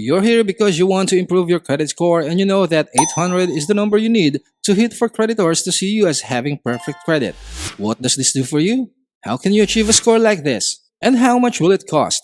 You're here because you want to improve your credit score and you know that 800 is the number you need to hit for creditors to see you as having perfect credit. What does this do for you? How can you achieve a score like this? And how much will it cost?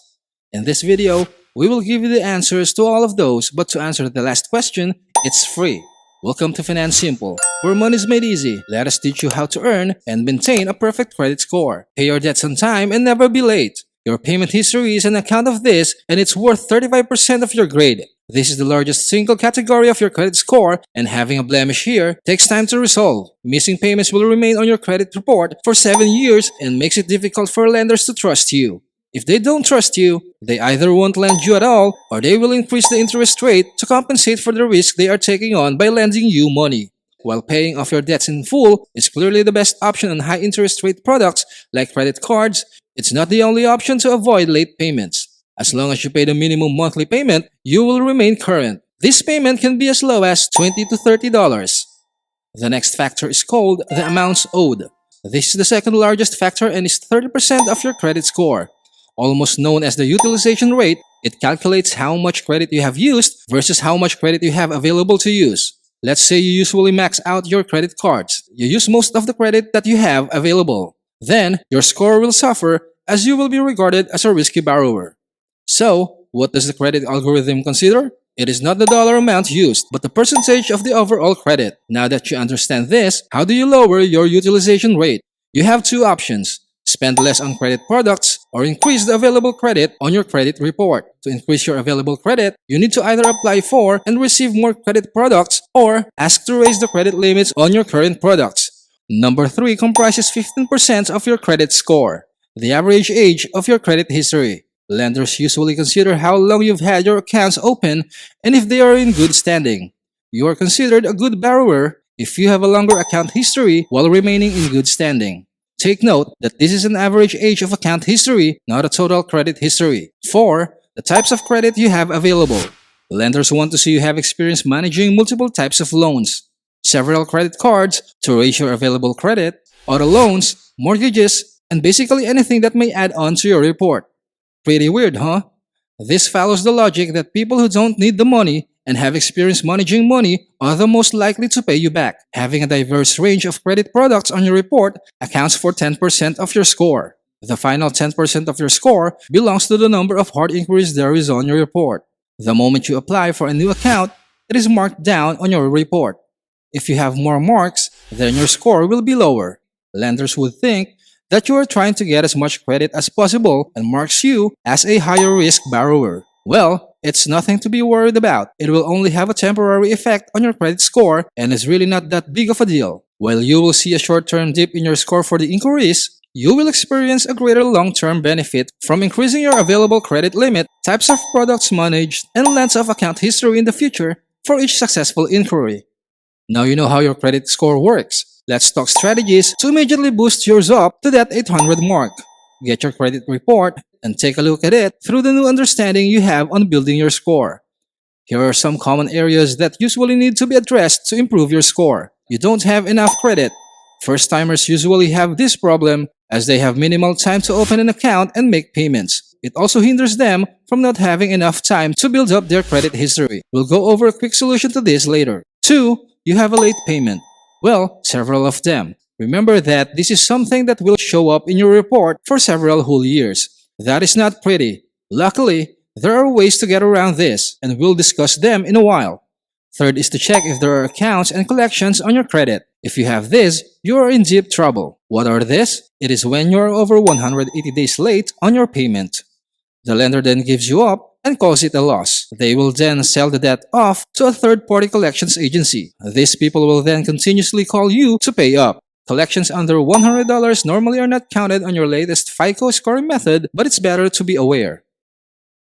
In this video, we will give you the answers to all of those, but to answer the last question, it's free. Welcome to Finan Simple, where money is made easy. Let us teach you how to earn and maintain a perfect credit score. Pay your debts on time and never be late. Your payment history is an account of this, and it's worth 35% of your grade. This is the largest single category of your credit score, and having a blemish here takes time to resolve. Missing payments will remain on your credit report for 7 years and makes it difficult for lenders to trust you. If they don't trust you, they either won't lend you at all, or they will increase the interest rate to compensate for the risk they are taking on by lending you money. While paying off your debts in full is clearly the best option on high interest rate products like credit cards, it's not the only option to avoid late payments. As long as you pay the minimum monthly payment, you will remain current. This payment can be as low as $20 to $30. The next factor is called the amounts owed. This is the second largest factor and is 30% of your credit score. Almost known as the utilization rate, it calculates how much credit you have used versus how much credit you have available to use. Let's say you usually max out your credit cards. You use most of the credit that you have available. Then, your score will suffer as you will be regarded as a risky borrower. So, what does the credit algorithm consider? It is not the dollar amount used, but the percentage of the overall credit. Now that you understand this, how do you lower your utilization rate? You have two options. Spend less on credit products or increase the available credit on your credit report. To increase your available credit, you need to either apply for and receive more credit products or ask to raise the credit limits on your current products. Number 3 comprises 15% of your credit score. The average age of your credit history. Lenders usually consider how long you've had your accounts open and if they are in good standing. You are considered a good borrower if you have a longer account history while remaining in good standing. Take note that this is an average age of account history, not a total credit history. 4. The types of credit you have available. Lenders want to see you have experience managing multiple types of loans. Several credit cards to raise your available credit, auto loans, mortgages, and basically anything that may add on to your report. Pretty weird, huh? This follows the logic that people who don't need the money and have experience managing money are the most likely to pay you back. Having a diverse range of credit products on your report accounts for 10% of your score. The final 10% of your score belongs to the number of hard inquiries there is on your report. The moment you apply for a new account, it is marked down on your report. If you have more marks, then your score will be lower. Lenders would think that you are trying to get as much credit as possible and marks you as a higher risk borrower. Well, it's nothing to be worried about. It will only have a temporary effect on your credit score and is really not that big of a deal. While you will see a short-term dip in your score for the inquiries, you will experience a greater long-term benefit from increasing your available credit limit, types of products managed, and length of account history in the future for each successful inquiry. Now you know how your credit score works. Let's talk strategies to immediately boost yours up to that 800 mark. Get your credit report and take a look at it through the new understanding you have on building your score. Here are some common areas that usually need to be addressed to improve your score. You don't have enough credit. First-timers usually have this problem as they have minimal time to open an account and make payments. It also hinders them from not having enough time to build up their credit history. We'll go over a quick solution to this later. 2. You have a late payment. Well, several of them. Remember that this is something that will show up in your report for several whole years. That is not pretty. Luckily, there are ways to get around this, and we'll discuss them in a while. 3rd is to check if there are accounts and collections on your credit. If you have this, you are in deep trouble. What are this? It is when you are over 180 days late on your payment. The lender then gives you up and calls it a loss. They will then sell the debt off to a third-party collections agency. These people will then continuously call you to pay up. Collections under $100 normally are not counted on your latest FICO scoring method, but it's better to be aware.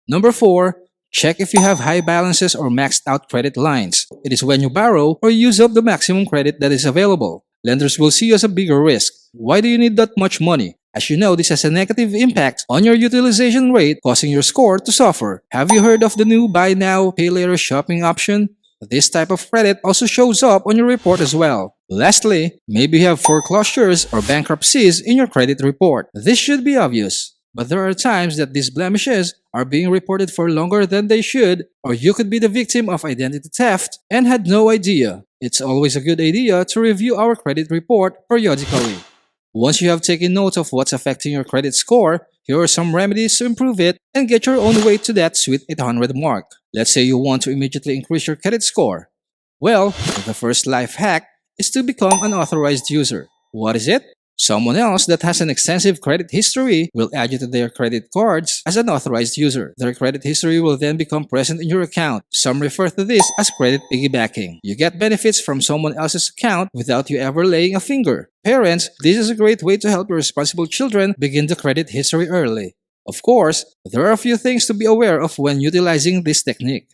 Number 4. Check if you have high balances or maxed out credit lines. It is when you borrow or use up the maximum credit that is available. Lenders will see you as a bigger risk. Why do you need that much money? As you know, this has a negative impact on your utilization rate, causing your score to suffer. Have you heard of the new buy now, pay later shopping option? This type of credit also shows up on your report as well. Lastly, maybe you have foreclosures or bankruptcies in your credit report. This should be obvious. But there are times that these blemishes are being reported for longer than they should, or you could be the victim of identity theft and had no idea. It's always a good idea to review our credit report periodically. Once you have taken note of what's affecting your credit score, here are some remedies to improve it and get your own way to that sweet 800 mark. Let's say you want to immediately increase your credit score. Well, the first life hack is to become an authorized user. What is it? Someone else that has an extensive credit history will add you to their credit cards as an authorized user. Their credit history will then become present in your account. Some refer to this as credit piggybacking. You get benefits from someone else's account without you ever laying a finger. Parents, this is a great way to help your responsible children begin the credit history early. Of course, there are a few things to be aware of when utilizing this technique.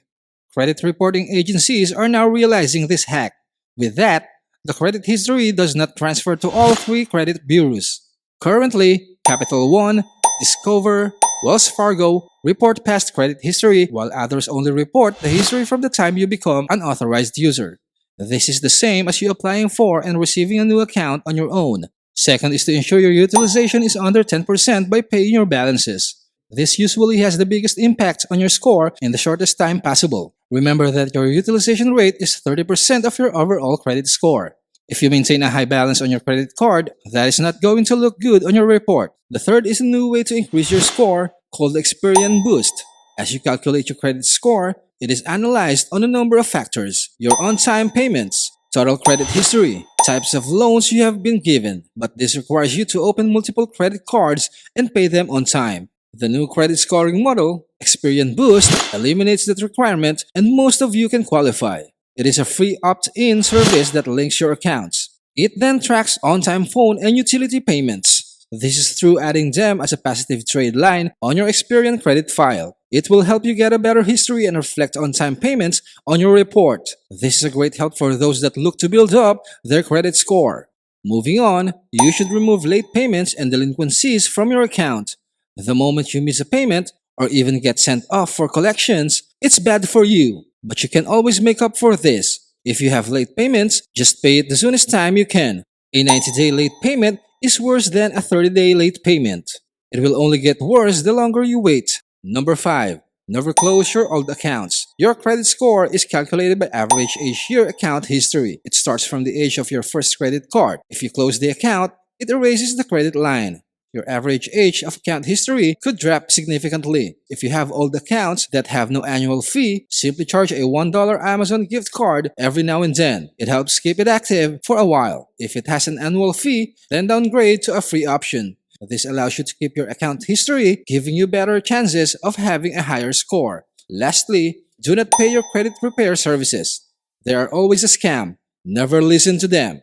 Credit reporting agencies are now realizing this hack. With that, the credit history does not transfer to all three credit bureaus. Currently, Capital One, Discover, Wells Fargo report past credit history, while others only report the history from the time you become an authorized user. This is the same as you applying for and receiving a new account on your own. Second is to ensure your utilization is under 10% by paying your balances. This usually has the biggest impact on your score in the shortest time possible. Remember that your utilization rate is 30% of your overall credit score. If you maintain a high balance on your credit card, that is not going to look good on your report. The third is a new way to increase your score called the EXPERIAN Boost. As you calculate your credit score, it is analyzed on a number of factors: your on-time payments, total credit history, types of loans you have been given, but this requires you to open multiple credit cards and pay them on time. The new credit scoring model, EXPERIAN Boost, eliminates that requirement and most of you can qualify. It is a free opt-in service that links your accounts. It then tracks on-time phone and utility payments. This is through adding them as a positive trade line on your EXPERIAN credit file. It will help you get a better history and reflect on-time payments on your report. This is a great help for those that look to build up their credit score. Moving on, you should remove late payments and delinquencies from your account. The moment you miss a payment or even get sent off for collections, it's bad for you. But you can always make up for this. If you have late payments, just pay it the soonest time you can. A 90-day late payment is worse than a 30-day late payment. It will only get worse the longer you wait. Number 5. Never close your old accounts. Your credit score is calculated by average age year account history. It starts from the age of your first credit card. If you close the account, it erases the credit line. Your average age of account history could drop significantly. If you have old accounts that have no annual fee, simply charge a $1 Amazon gift card every now and then. It helps keep it active for a while. If it has an annual fee, then downgrade to a free option. This allows you to keep your account history, giving you better chances of having a higher score. Lastly, do not pay your credit repair services. They are always a scam. Never listen to them.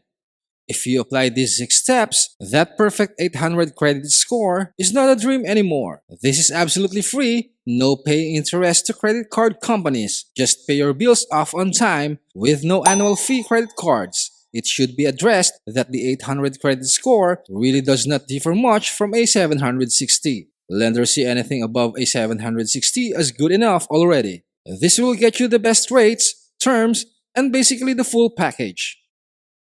If you apply these 6 steps, that perfect 800 credit score is not a dream anymore. This is absolutely free, no paying interest to credit card companies. Just pay your bills off on time with no annual fee credit cards. It should be addressed that the 800 credit score really does not differ much from a 760. Lenders see anything above a 760 as good enough already. This will get you the best rates, terms, and basically the full package.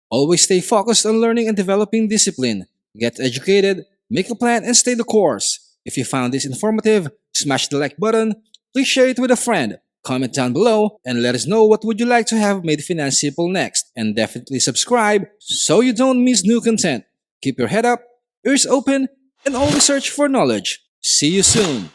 Always stay focused on learning and developing discipline. Get educated, make a plan, and stay the course. If you found this informative, smash the like button, please share it with a friend, comment down below, and let us know what would you like to have made finance simple next. And definitely subscribe so you don't miss new content. Keep your head up, ears open, and always search for knowledge. See you soon!